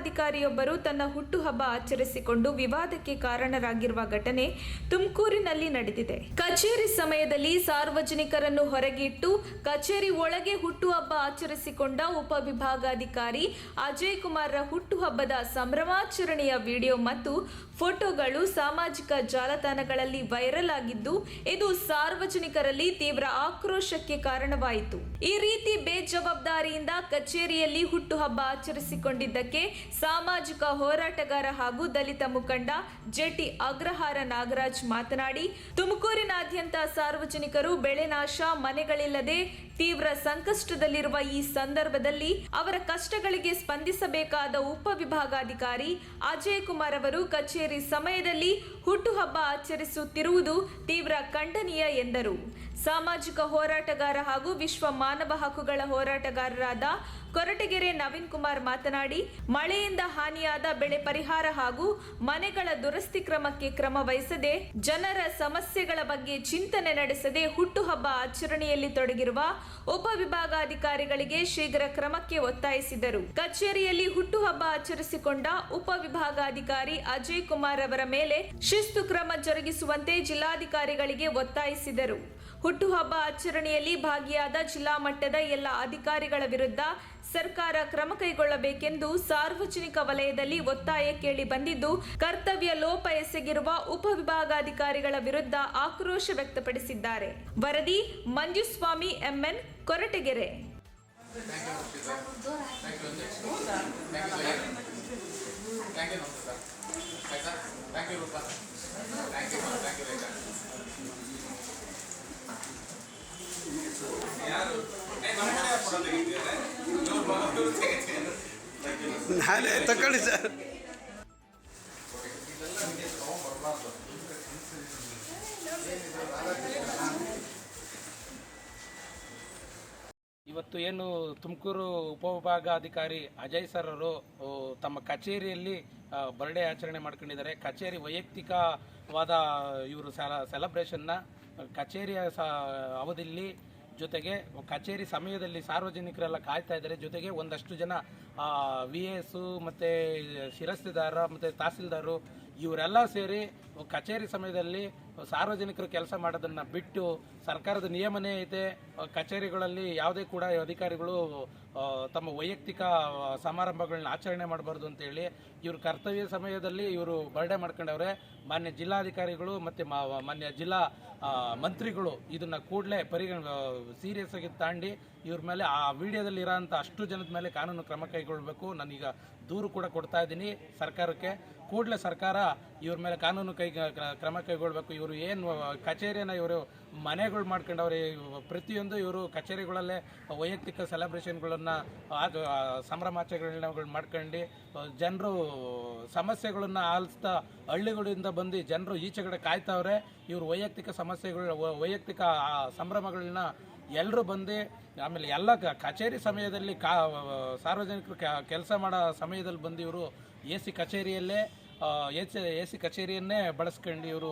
ಉಪವಿಭಾಗಾಧಿಕಾರಿಯೊಬ್ಬರು ತನ್ನ ಹುಟ್ಟುಹಬ್ಬ ಆಚರಿಸಿಕೊಂಡು ವಿವಾದಕ್ಕೆ ಕಾರಣರಾಗಿರುವ ಘಟನೆ ತುಮಕೂರಿನಲ್ಲಿ ನಡೆದಿದೆ. ಕಚೇರಿ ಸಮಯದಲ್ಲಿ ಸಾರ್ವಜನಿಕರನ್ನು ಹೊರಗಿಟ್ಟು ಕಚೇರಿ ಒಳಗೆ ಹುಟ್ಟುಹಬ್ಬ ಆಚರಿಸಿಕೊಂಡ ಉಪವಿಭಾಗಾಧಿಕಾರಿ ಅಜಯ್ ಕುಮಾರ್ ಹುಟ್ಟುಹಬ್ಬದ ಸಂಭ್ರಮಾಚರಣೆಯ ವಿಡಿಯೋ ಮತ್ತು ಫೋಟೋಗಳು ಸಾಮಾಜಿಕ ಜಾಲತಾಣಗಳಲ್ಲಿ ವೈರಲ್ ಆಗಿದ್ದು, ಇದು ಸಾರ್ವಜನಿಕರಲ್ಲಿ ತೀವ್ರ ಆಕ್ರೋಶಕ್ಕೆ ಕಾರಣವಾಯಿತು. ಈ ರೀತಿ ಬೇಜವಾಬ್ದಾರಿಯಿಂದ ಕಚೇರಿಯಲ್ಲಿ ಹುಟ್ಟುಹಬ್ಬ ಆಚರಿಸಿಕೊಂಡಿದ್ದಕ್ಕೆ ಸಾಮಾಜಿಕ ಹೋರಾಟಗಾರ ಹಾಗೂ ದಲಿತ ಮುಖಂಡ ಜೆಟಿ ಅಗ್ರಹಾರ ನಾಗರಾಜ್ ಮಾತನಾಡಿ, ತುಮಕೂರಿನಾದ್ಯಂತ ಸಾರ್ವಜನಿಕರು ಬೆಳೆ ನಾಶ, ಮನೆಗಳಿಲ್ಲದೆ ತೀವ್ರ ಸಂಕಷ್ಟದಲ್ಲಿರುವ ಈ ಸಂದರ್ಭದಲ್ಲಿ ಅವರ ಕಷ್ಟಗಳಿಗೆ ಸ್ಪಂದಿಸಬೇಕಾದ ಉಪವಿಭಾಗಾಧಿಕಾರಿ ಅಜಯ್ ಕುಮಾರ್ ಅವರು ಕಚೇರಿ ಸಮಯದಲ್ಲಿ ಹುಟ್ಟುಹಬ್ಬ ಆಚರಿಸುತ್ತಿರುವುದು ತೀವ್ರ ಖಂಡನೀಯ ಎಂದರು. ಸಾಮಾಜಿಕ ಹೋರಾಟಗಾರ ಹಾಗೂ ವಿಶ್ವ ಮಾನವ ಹಕ್ಕುಗಳ ಹೋರಾಟಗಾರರಾದ ಕೊರಟಗೆರೆ ನವೀನ್ ಕುಮಾರ್ ಮಾತನಾಡಿ, ಮಳೆಯಿಂದ ಹಾನಿಯಾದ ಬೆಳೆ ಪರಿಹಾರ ಹಾಗೂ ಮನೆಗಳ ದುರಸ್ತಿ ಕ್ರಮಕ್ಕೆ ಕ್ರಮ ವಹಿಸದೆ, ಜನರ ಸಮಸ್ಯೆಗಳ ಬಗ್ಗೆ ಚಿಂತನೆ ನಡೆಸದೆ ಹುಟ್ಟುಹಬ್ಬ ಆಚರಣೆಯಲ್ಲಿ ತೊಡಗಿರುವ ಉಪವಿಭಾಗಾಧಿಕಾರಿಗಳಿಗೆ ಶೀಘ್ರ ಕ್ರಮಕ್ಕೆ ಒತ್ತಾಯಿಸಿದರು. ಕಚೇರಿಯಲ್ಲಿ ಹುಟ್ಟುಹಬ್ಬ ಆಚರಿಸಿಕೊಂಡ ಉಪವಿಭಾಗಾಧಿಕಾರಿ ಅಜಯ್ ಕುಮಾರ್ ಅವರ ಮೇಲೆ ಶಿಸ್ತು ಕ್ರಮ ಜರುಗಿಸುವಂತೆ ಜಿಲ್ಲಾಧಿಕಾರಿಗಳಿಗೆ ಒತ್ತಾಯಿಸಿದರು. ಹುಟ್ಟುಹಬ್ಬ ಆಚರಣೆಯಲ್ಲಿ ಭಾಗಿಯಾದ ಜಿಲ್ಲಾ ಮಟ್ಟದ ಎಲ್ಲ ಅಧಿಕಾರಿಗಳ ವಿರುದ್ಧ ಸರ್ಕಾರ ಕ್ರಮ ಕೈಗೊಳ್ಳಬೇಕೆಂದು ಸಾರ್ವಜನಿಕ ವಲಯದಲ್ಲಿ ಒತ್ತಾಯ ಕೇಳಿ ಬಂದಿದ್ದು, ಕರ್ತವ್ಯ ಲೋಪ ಎಸಗಿರುವ ಉಪವಿಭಾಗಾಧಿಕಾರಿಗಳ ವಿರುದ್ಧ ಆಕ್ರೋಶ ವ್ಯಕ್ತಪಡಿಸಿದ್ದಾರೆ. ವರದಿ ಮಂಜುಸ್ವಾಮಿ ಎಂಎನ್, ಕೊರಟಗೆರೆ. ನಾನೇ ತಗೊಳ್ಳಿ ಸರ್. ಇವತ್ತು ಏನು ತುಮಕೂರು ಉಪವಿಭಾಗಾಧಿಕಾರಿ ಅಜಯ್ ಸರ್ ಅವರು ತಮ್ಮ ಕಚೇರಿಯಲ್ಲಿ ಬರ್ಡೇ ಆಚರಣೆ ಮಾಡ್ಕೊಂಡಿದ್ದಾರೆ. ಕಚೇರಿ ವೈಯಕ್ತಿಕವಾದ ಇವರು ಸೆಲೆಬ್ರೇಷನ್ನ ಕಚೇರಿಯ ಅವಧಿಯಲ್ಲಿ ಜೊತೆಗೆ ಕಚೇರಿ ಸಮಯದಲ್ಲಿ ಸಾರ್ವಜನಿಕರೆಲ್ಲ ಕಾಯ್ತಾ ಇದ್ದಾರೆ. ಜೊತೆಗೆ ಒಂದಷ್ಟು ಜನ VAS ಮತ್ತು ಶಿರಸ್ತೆದಾರ ಮತ್ತು ತಹಸೀಲ್ದಾರು ಇವರೆಲ್ಲ ಸೇರಿ ಕಚೇರಿ ಸಮಯದಲ್ಲಿ ಸಾರ್ವಜನಿಕರು ಕೆಲಸ ಮಾಡೋದನ್ನು ಬಿಟ್ಟು, ಸರ್ಕಾರದ ನಿಯಮನೇ ಐತೆ ಕಚೇರಿಗಳಲ್ಲಿ ಯಾವುದೇ ಕೂಡ ಅಧಿಕಾರಿಗಳು ತಮ್ಮ ವೈಯಕ್ತಿಕ ಸಮಾರಂಭಗಳನ್ನ ಆಚರಣೆ ಮಾಡಬಾರ್ದು ಅಂತೇಳಿ ಇವರು ಕರ್ತವ್ಯ ಸಮಯದಲ್ಲಿ ಇವರು ಬರ್ಡೇ ಮಾಡ್ಕೊಂಡವ್ರೆ. ಮಾನ್ಯ ಜಿಲ್ಲಾಧಿಕಾರಿಗಳು ಮತ್ತು ಮಾನ್ಯ ಜಿಲ್ಲಾ ಮಂತ್ರಿಗಳು ಇದನ್ನು ಕೂಡಲೇ ಸೀರಿಯಸ್ ಆಗಿ ತಾಂಡಿ ಇವ್ರ ಮೇಲೆ ಆ ವಿಡಿಯೋದಲ್ಲಿ ಇರೋಂಥ ಅಷ್ಟು ಜನದ ಮೇಲೆ ಕಾನೂನು ಕ್ರಮ ಕೈಗೊಳ್ಳಬೇಕು. ನಾನೀಗ ದೂರು ಕೂಡ ಕೊಡ್ತಾ ಇದ್ದೀನಿ ಸರ್ಕಾರಕ್ಕೆ. ಕೂಡಲೇ ಸರ್ಕಾರ ಇವ್ರ ಮೇಲೆ ಕಾನೂನು ಕ್ರಮ ಕೈಗೊಳ್ಳಬೇಕು. ಇವರು ಏನು ಕಚೇರಿಯನ್ನು ಇವರು ಮನೆಗಳು ಮಾಡ್ಕೊಂಡವ್ರೆ, ಪ್ರತಿಯೊಂದು ಇವರು ಕಚೇರಿಗಳಲ್ಲೇ ವೈಯಕ್ತಿಕ ಸೆಲೆಬ್ರೇಷನ್ಗಳನ್ನು ಸಂಭ್ರಮಾಚರಣೆಗಳು ಮಾಡ್ಕೊಂಡು ಜನರು ಸಮಸ್ಯೆಗಳನ್ನು ಆಲಿಸ್ತಾ ಹಳ್ಳಿಗಳಿಂದ ಬಂದು ಜನರು ಈಚೆಗಡೆ ಕಾಯ್ತಾವ್ರೆ. ಇವರು ವೈಯಕ್ತಿಕ ಸಮಸ್ಯೆಗಳು, ವೈಯಕ್ತಿಕ ಸಂಭ್ರಮಗಳನ್ನ ಎಲ್ಲರೂ ಬಂದು ಆಮೇಲೆ ಎಲ್ಲ ಕಚೇರಿ ಸಮಯದಲ್ಲಿ ಸಾರ್ವಜನಿಕರು ಕೆಲಸ ಮಾಡೋ ಸಮಯದಲ್ಲಿ ಬಂದು ಇವರು AC ಕಚೇರಿಯಲ್ಲೇ AC ಕಚೇರಿಯನ್ನೇ ಬಳಸ್ಕೊಂಡು ಇವರು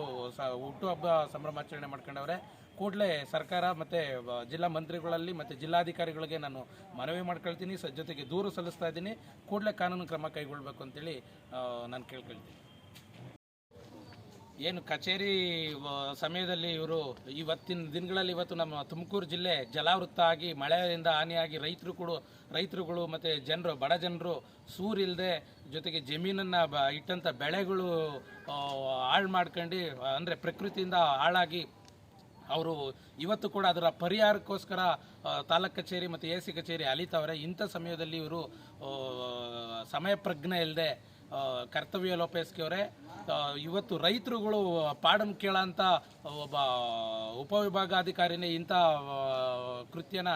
ಹುಟ್ಟುಹಬ್ಬ ಸಂಭ್ರಮಾಚರಣೆ ಮಾಡ್ಕೊಂಡವ್ರೆ. ಕೂಡಲೇ ಸರ್ಕಾರ ಮತ್ತು ಜಿಲ್ಲಾ ಮಂತ್ರಿಗಳಲ್ಲಿ ಮತ್ತು ಜಿಲ್ಲಾಧಿಕಾರಿಗಳಿಗೆ ನಾನು ಮನವಿ ಮಾಡ್ಕೊಳ್ತೀನಿ. ಜೊತೆಗೆ ದೂರು ಸಲ್ಲಿಸ್ತಾ ಇದ್ದೀನಿ. ಕೂಡಲೇ ಕಾನೂನು ಕ್ರಮ ಕೈಗೊಳ್ಳಬೇಕು ಅಂತೇಳಿ ನಾನು ಕೇಳ್ಕೊಳ್ತೀನಿ. ಏನು ಕಚೇರಿ ಸಮಯದಲ್ಲಿ ಇವರು ಇವತ್ತಿನ ದಿನಗಳಲ್ಲಿ ಇವತ್ತು ನಮ್ಮ ತುಮಕೂರು ಜಿಲ್ಲೆ ಜಲಾವೃತ ಆಗಿ ಮಳೆಯಿಂದ ಹಾನಿಯಾಗಿ ರೈತರುಗಳು ಮತ್ತು ಜನರು, ಬಡ ಜನರು ಸೂರಿಲ್ಲದೆ, ಜೊತೆಗೆ ಜಮೀನನ್ನು ಇಟ್ಟಂಥ ಬೆಳೆಗಳು ಹಾಳು ಮಾಡ್ಕೊಂಡು, ಅಂದರೆ ಪ್ರಕೃತಿಯಿಂದ ಹಾಳಾಗಿ ಅವರು ಇವತ್ತು ಕೂಡ ಅದರ ಪರಿಹಾರಕ್ಕೋಸ್ಕರ ತಾಲೂಕು ಕಚೇರಿ ಮತ್ತು AC ಕಚೇರಿ ಅಲಿತಾವ್ರೆ. ಇಂಥ ಸಮಯದಲ್ಲಿ ಇವರು ಸಮಯ ಪ್ರಜ್ಞೆ ಇಲ್ಲದೆ ಕರ್ತವ್ಯ ಲೋಪ ಎಸಗಿಯವ್ರೆ. ಇವತ್ತು ರೈತರುಗಳು ಪಾಡನ್ನು ಕೇಳೋಂಥ ಒಬ್ಬ ಉಪವಿಭಾಗಾಧಿಕಾರಿನೇ ಇಂಥ ಕೃತ್ಯನ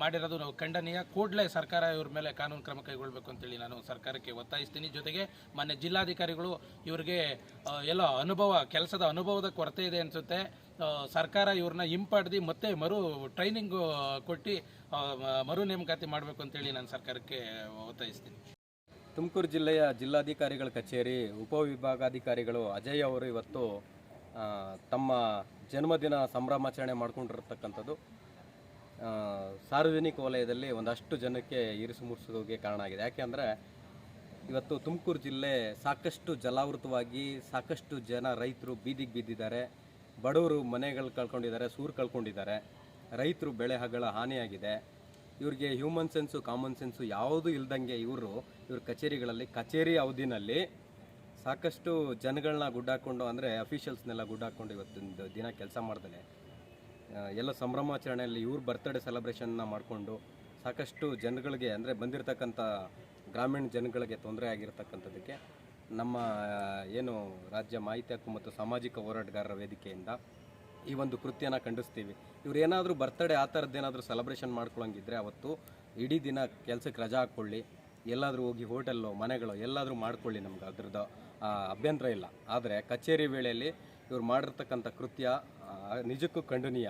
ಮಾಡಿರೋದು ಖಂಡನೀಯ. ಕೂಡಲೇ ಸರ್ಕಾರ ಇವ್ರ ಮೇಲೆ ಕಾನೂನು ಕ್ರಮ ಕೈಗೊಳ್ಳಬೇಕು ಅಂತೇಳಿ ನಾನು ಸರ್ಕಾರಕ್ಕೆ ಒತ್ತಾಯಿಸ್ತೀನಿ. ಜೊತೆಗೆ ಮಾನ್ಯ ಜಿಲ್ಲಾಧಿಕಾರಿಗಳು ಇವರಿಗೆ ಎಲ್ಲ ಕೆಲಸದ ಅನುಭವದ ಕೊರತೆ ಇದೆ ಅನಿಸುತ್ತೆ. ಸರ್ಕಾರ ಇವ್ರನ್ನ ಹಿಂಪಡೆದು ಮತ್ತೆ ಟ್ರೈನಿಂಗ್ ಕೊಟ್ಟು ಮರು ನೇಮಕಾತಿ ಮಾಡಬೇಕು ಅಂತೇಳಿ ನಾನು ಸರ್ಕಾರಕ್ಕೆ ಒತ್ತಾಯಿಸ್ತೀನಿ. ತುಮಕೂರು ಜಿಲ್ಲೆಯ ಜಿಲ್ಲಾಧಿಕಾರಿಗಳ ಕಚೇರಿ ಉಪವಿಭಾಗಾಧಿಕಾರಿಗಳು ಅಜಯ್ ಅವರು ಇವತ್ತು ತಮ್ಮ ಜನ್ಮದಿನ ಸಂಭ್ರಮಾಚರಣೆ ಮಾಡಿಕೊಂಡಿರ್ತಕ್ಕಂಥದ್ದು ಸಾರ್ವಜನಿಕ ವಲಯದಲ್ಲಿ ಒಂದಷ್ಟು ಜನಕ್ಕೆ ಇರಿಸು ಮುರಿಸೋಗೆ ಕಾರಣ ಆಗಿದೆ. ಯಾಕೆಂದರೆ ಇವತ್ತು ತುಮಕೂರು ಜಿಲ್ಲೆ ಸಾಕಷ್ಟು ಜಲಾವೃತವಾಗಿ ಸಾಕಷ್ಟು ಜನ ರೈತರು ಬೀದಿಗೆ ಬಿದ್ದಿದ್ದಾರೆ. ಬಡವರು ಮನೆಗಳು ಕಳ್ಕೊಂಡಿದ್ದಾರೆ, ಸೂರು ಕಳ್ಕೊಂಡಿದ್ದಾರೆ. ರೈತರು ಬೆಳೆಗಳ ಹಾನಿಯಾಗಿದೆ. ಇವ್ರಿಗೆ ಹ್ಯೂಮನ್ ಸೆನ್ಸು ಕಾಮನ್ ಸೆನ್ಸು ಯಾವುದೂ ಇಲ್ದಂಗೆ ಇವ್ರ ಕಚೇರಿ ಅವಧಿನಲ್ಲಿ ಸಾಕಷ್ಟು ಜನಗಳನ್ನ ಗುಡ್ಡಾಕೊಂಡು, ಅಂದರೆ ಅಫಿಷಿಯಲ್ಸ್ನೆಲ್ಲ ಗುಡ್ಡಾಕೊಂಡು ಇವತ್ತಿನ ದಿನ ಕೆಲಸ ಮಾಡ್ತಾರೆ. ಎಲ್ಲ ಸಂಭ್ರಮಾಚರಣೆಯಲ್ಲಿ ಇವ್ರ ಬರ್ತ್ಡೇ ಸೆಲೆಬ್ರೇಷನ್ನ ಮಾಡಿಕೊಂಡು ಸಾಕಷ್ಟು ಜನಗಳಿಗೆ, ಅಂದರೆ ಬಂದಿರತಕ್ಕಂಥ ಗ್ರಾಮೀಣ ಜನಗಳಿಗೆ ತೊಂದರೆ ಆಗಿರ್ತಕ್ಕಂಥದ್ದಕ್ಕೆ ನಮ್ಮ ಏನು ರಾಜ್ಯ ಮಾಹಿತಿ ಹಕ್ಕು ಮತ್ತು ಸಾಮಾಜಿಕ ಹೋರಾಟಗಾರರ ವೇದಿಕೆಯಿಂದ ಈ ಒಂದು ಕೃತ್ಯನ ಖಂಡಿಸ್ತೀವಿ. ಇವ್ರು ಏನಾದರೂ ಬರ್ತ್ಡೇ ಆ ಥರದ್ದೇನಾದರೂ ಸೆಲೆಬ್ರೇಷನ್ ಮಾಡ್ಕೊಳ್ಳೋಂಗಿದ್ರೆ ಅವತ್ತು ಇಡೀ ದಿನ ಕೆಲಸಕ್ಕೆ ರಜಾ ಹಾಕ್ಕೊಳ್ಳಿ, ಎಲ್ಲಾದರೂ ಹೋಗಿ ಹೋಟೆಲ್ಲೋ ಮನೆಗಳೋ ಎಲ್ಲಾದರೂ ಮಾಡ್ಕೊಳ್ಳಿ, ನಮ್ಗೆ ಅದ್ರದ್ದು ಅಭ್ಯಂತರ ಇಲ್ಲ. ಆದರೆ ಕಚೇರಿ ವೇಳೆಯಲ್ಲಿ ಇವ್ರು ಮಾಡಿರ್ತಕ್ಕಂಥ ಕೃತ್ಯ ನಿಜಕ್ಕೂ ಖಂಡನೀಯ.